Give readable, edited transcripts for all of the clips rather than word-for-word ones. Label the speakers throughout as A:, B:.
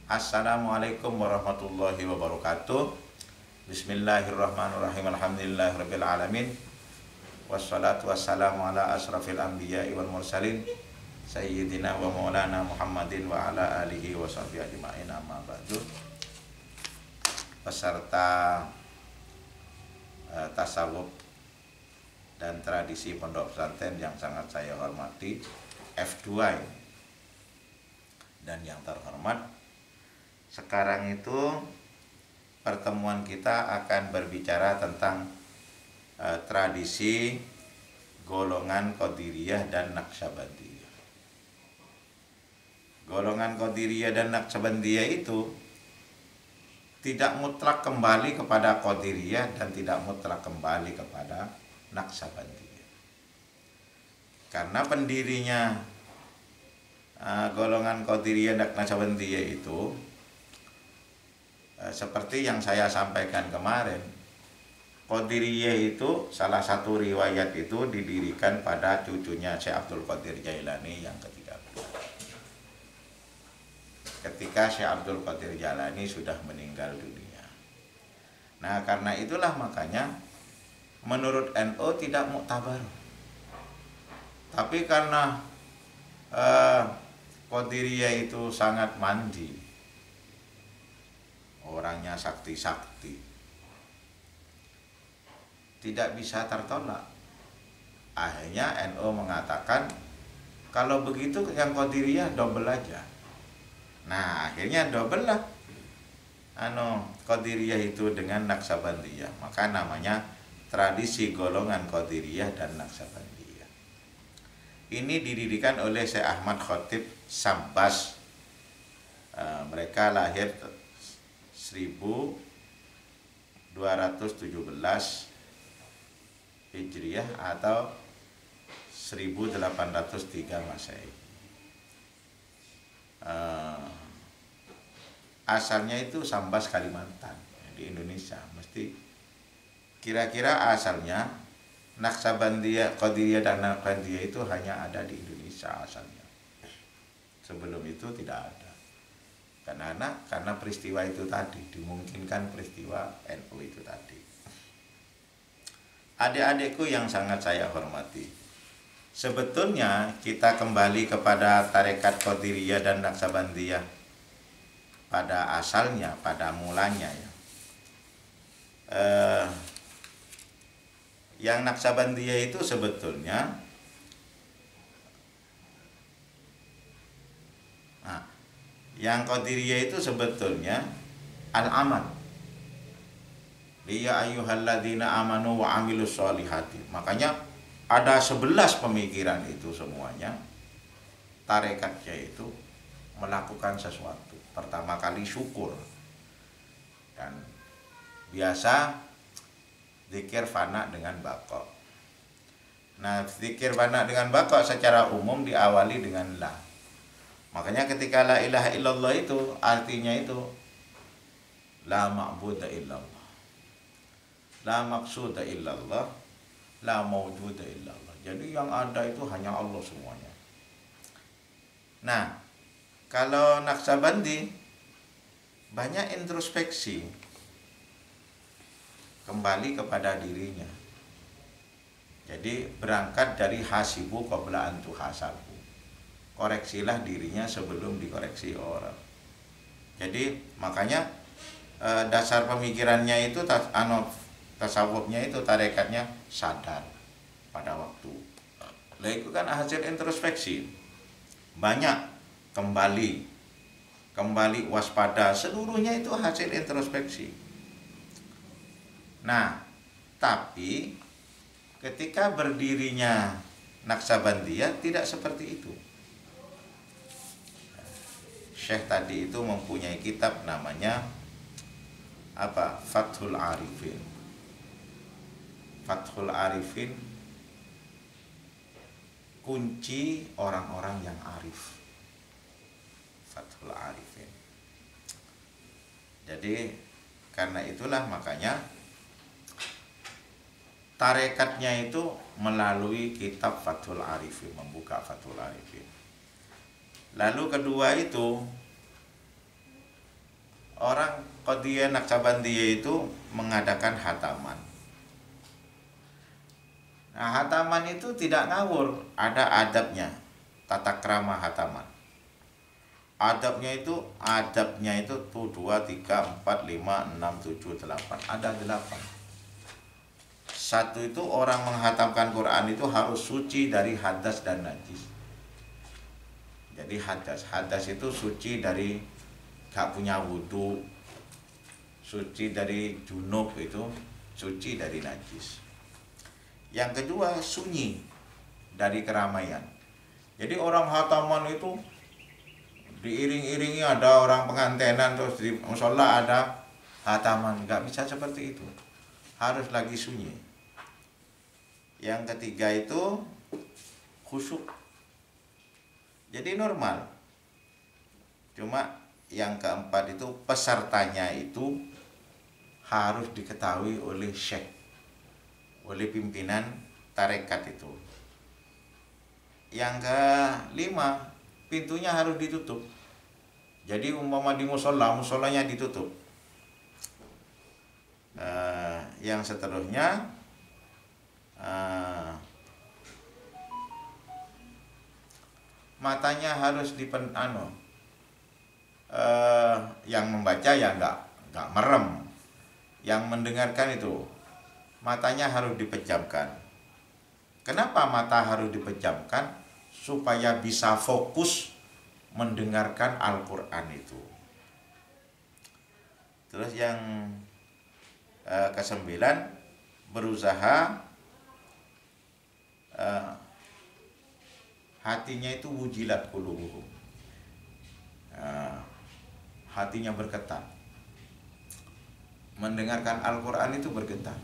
A: Assalamualaikum warahmatullahi wabarakatuh. Bismillahirrahmanirrahim. Alhamdulillahirabbil alamin. Wassalatu wassalamu ala asrafil anbiya'i wal mursalin sayyidina wa maulana Muhammadin wa ala alihi wa sahbihi ajma'in, amma ba'du. Peserta tasawuf dan tradisi pondok pesantren yang sangat saya hormati, F2 ini. Dan yang terhormat, sekarang itu pertemuan kita akan berbicara tentang tradisi golongan Qadiriyah dan Naqsabandiyah. Golongan Qadiriyah dan Naqsabandiyah itu tidak mutlak kembali kepada Qadiriyah dan tidak mutlak kembali kepada Naqsabandiyah. Karena pendirinya golongan Qadiriyah dan Naqsabandiyah itu seperti yang saya sampaikan kemarin, Qadiriyah itu salah satu riwayat itu didirikan pada cucunya Syekh Abdul Qadir Jailani yang ke-13. Ketika Syekh Abdul Qadir Jailani sudah meninggal dunia. Nah, karena itulah makanya menurut NU tidak muktabar. Tapi karena Qadiriyah itu sangat mandi, orangnya sakti-sakti, tidak bisa tertolak. Akhirnya NU mengatakan kalau begitu yang Qadiriyah double aja. Nah, akhirnya double lah Qadiriyah itu dengan Naqsabandiyah. Maka namanya tradisi golongan Qadiriyah dan Naqsabandiyah. Ini didirikan oleh Syekh Ahmad Khotib Sabbas. Mereka lahir 1217 Hijriah atau 1803 Masehi. Asalnya itu Sambas, Kalimantan, di Indonesia. Mesti kira-kira asalnya Naqsabandiyah, Qadiriyah dan Naqsabandiyah itu hanya ada di Indonesia asalnya. Sebelum itu tidak ada. Karena peristiwa itu tadi, dimungkinkan peristiwa NU itu tadi. Adik-adikku yang sangat saya hormati, sebetulnya kita kembali kepada tarekat Qadiriyah dan Naqsabandiyah pada asalnya, pada mulanya ya. Yang Naqsabandiyah itu sebetulnya yang Qadiriyah itu sebetulnya al-amal. Ya ayyuhalladzina amanu wa amilus sholihati. Makanya ada 11 pemikiran itu semuanya. Tarekatnya itu melakukan sesuatu. Pertama kali syukur. Dan biasa zikir fana dengan baqo. Nah, zikir fana dengan baqo secara umum diawali dengan la. Makanya ketika la ilaha illallah itu artinya itu la ma'buda illallah, la maqsuda illallah, la mawjuda illallah. Jadi yang ada itu hanya Allah semuanya. Nah, kalau Naqsabandi banyak introspeksi, kembali kepada dirinya. Jadi berangkat dari hasibu qabla an tuhasabu. Koreksilah dirinya sebelum dikoreksi orang. Jadi makanya dasar pemikirannya itu tasawufnya itu tarekatnya sadar pada waktu. Lah itu kan hasil introspeksi. Banyak kembali waspada, seluruhnya itu hasil introspeksi. Nah, tapi ketika berdirinya Naqsabandiyah tidak seperti itu. Syekh tadi itu mempunyai kitab namanya Fathul Arifin. Fathul Arifin, kunci orang-orang yang arif. Fathul Arifin. Jadi karena itulah makanya tarekatnya itu melalui kitab Fathul Arifin, membuka Fathul Arifin. Lalu kedua itu Orang Qadiriyah Naqsabandiyah itu mengadakan hataman. Nah, hataman itu tidak ngawur, ada adabnya, tata krama hataman. Adabnya itu tuh 2, 3, 4, 5, 6, 7, 8. Ada 8. Satu itu orang menghatamkan Quran itu harus suci dari hadas dan najis. Jadi hadas itu suci dari gak punya wudhu, suci dari junub, itu suci dari najis. Yang kedua, sunyi dari keramaian. Jadi orang hataman itu diiring-iringi, ada orang pengantenan, terus di musola ada hataman. Gak bisa seperti itu, harus lagi sunyi. Yang ketiga itu khusyuk, jadi normal. Cuma yang keempat itu pesertanya itu harus diketahui oleh syekh, oleh pimpinan tarekat itu. Yang kelima, pintunya harus ditutup. Jadi umpama di musolanya ditutup. Yang seterusnya, matanya harus yang membaca ya nggak merem, yang mendengarkan itu matanya harus dipejamkan. Kenapa mata harus dipejamkan? Supaya bisa fokus mendengarkan Al-Quran itu. Terus yang kesembilan, berusaha hatinya itu wujilat qulubuhum, hatinya bergetar. Mendengarkan Al-Quran itu bergetar.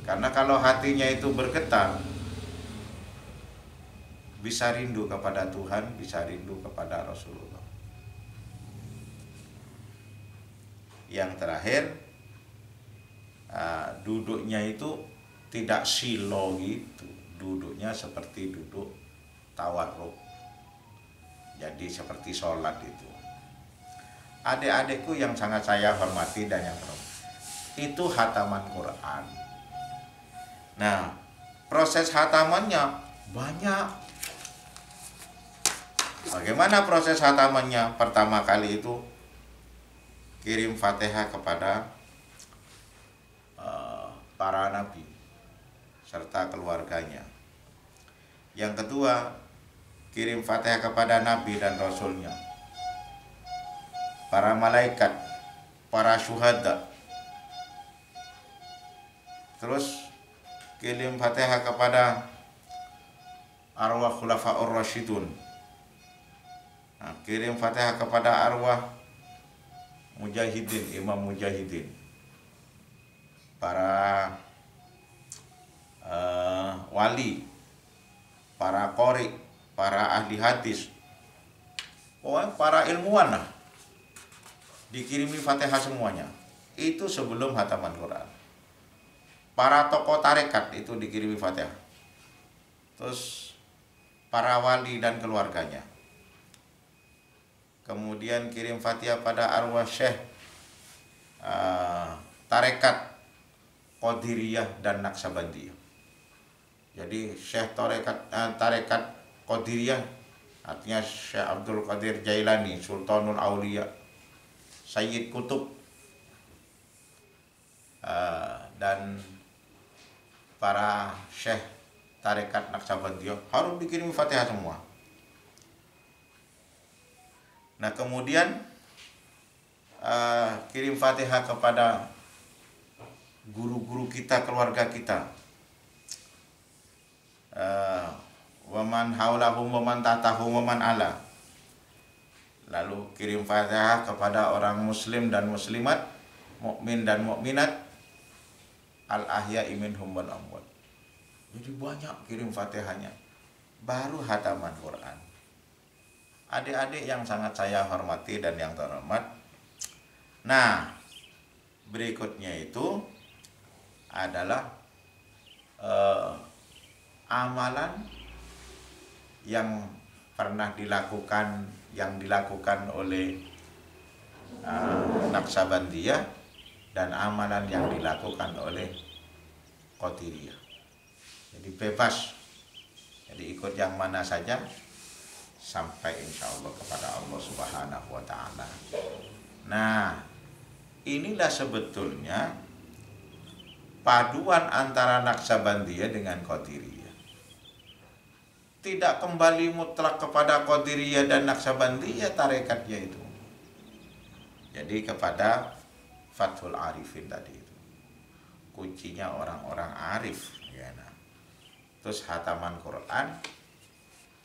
A: Karena kalau hatinya itu bergetar, bisa rindu kepada Tuhan, bisa rindu kepada Rasulullah. Yang terakhir, duduknya itu tidak silo gitu, duduknya seperti duduk tawarruk, jadi seperti sholat itu. Adik-adikku yang sangat saya hormati dan yang terhormat, itu hataman Quran. Nah, proses hatamannya banyak. Bagaimana proses hatamannya? Pertama kali itu kirim Fatihah kepada para nabi serta keluarganya. Yang kedua, kirim Fatihah kepada nabi dan rasulnya, para malaikat, para syuhada. Terus kirim Fatihah kepada arwah khulafaur rasyidun. Nah, kirim Fatihah kepada arwah mujahidin, imam mujahidin, para wali, para qori, para ahli hadis, pokoknya para ilmuwan lah, dikirimi Fatihah semuanya. Itu sebelum hataman Quran. Para tokoh tarekat itu dikirimi Fatihah. Terus para wali dan keluarganya. Kemudian kirim Fatihah pada arwah syekh tarekat Qadiriyah dan Naqsabandiyah. Jadi syekh tarekat Qadiriyah artinya Syekh Abdul Qadir Jailani, Sultanul Aulia, Sayyid Kutub, dan para syekh tarekat Naqsabandiyah harus dikirim Fatihah semua. Nah, kemudian kirim Fatihah kepada guru-guru kita, keluarga kita, waman haulahum waman tahtahum waman ala. Lalu kirim Fatihah kepada orang muslim dan muslimat, mukmin dan mukminat, al ahya'i minhum wal amwat. Jadi banyak kirim Fatihahnya. Baru hataman Quran. Adik-adik yang sangat saya hormati dan yang terhormat. Nah, berikutnya itu adalah amalan yang pernah dilakukan oleh Naksabandiyah dan amalan yang dilakukan oleh Qadiriyah. Jadi bebas, jadi ikut yang mana saja sampai insya Allah kepada Allah Subhanahu wa Ta'ala. Nah, inilah sebetulnya paduan antara Naksabandiyah dengan Qadiriyah. Tidak kembali mutlak kepada Qadiriyah dan Naksabandiyah tarekatnya itu. Jadi kepada Fathul Arifin tadi itu. Kuncinya orang-orang arif ya. Nah. Terus hataman Quran,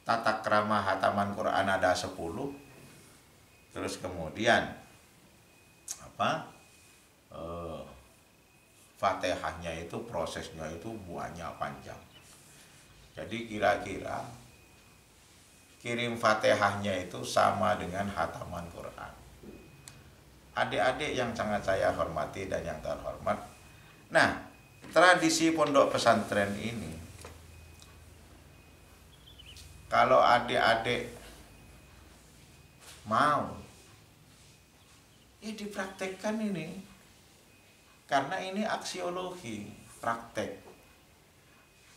A: tata krama hataman Quran ada 10. Terus kemudian Fatihahnya itu prosesnya itu banyak panjang. Jadi kira-kira kirim Fatihahnya itu sama dengan hataman Quran. Adik-adik yang sangat saya hormati dan yang terhormat. Nah, tradisi pondok pesantren ini, kalau adik-adik mau, ya dipraktekkan ini. Karena ini aksiologi, praktek.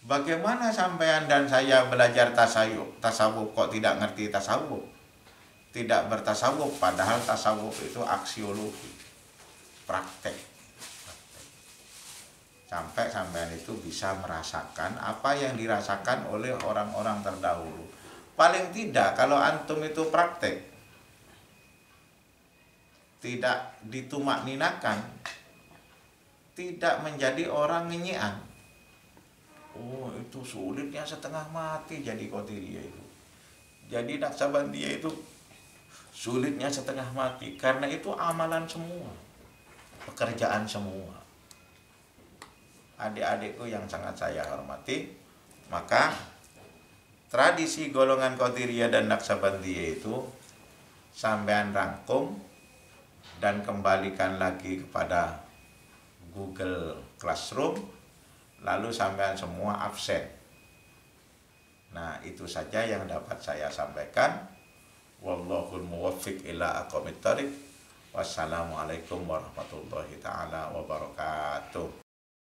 A: Bagaimana sampean dan saya belajar tasawuf kok tidak ngerti tasawuf? Tidak bertasawuf, padahal tasawuf itu aksiologi, praktek. Sampai sampean itu bisa merasakan apa yang dirasakan oleh orang-orang terdahulu. Paling tidak kalau antum itu praktek, tidak ditumak ninakan, tidak menjadi orang ngenyian. Oh, itu sulitnya setengah mati jadi Qadiriyah itu. Jadi Naksabandiyah itu sulitnya setengah mati karena itu amalan semua, pekerjaan semua. Adik-adikku yang sangat saya hormati, maka tradisi golongan Qadiriyah dan Naksabandiyah itu sampean rangkum dan kembalikan lagi kepada Google Classroom, lalu sampean semua absen. Nah, itu saja yang dapat saya sampaikan. Wallahul muwaffiq ila aqwamit thoriq. Wassalamualaikum warahmatullahi taala wabarakatuh.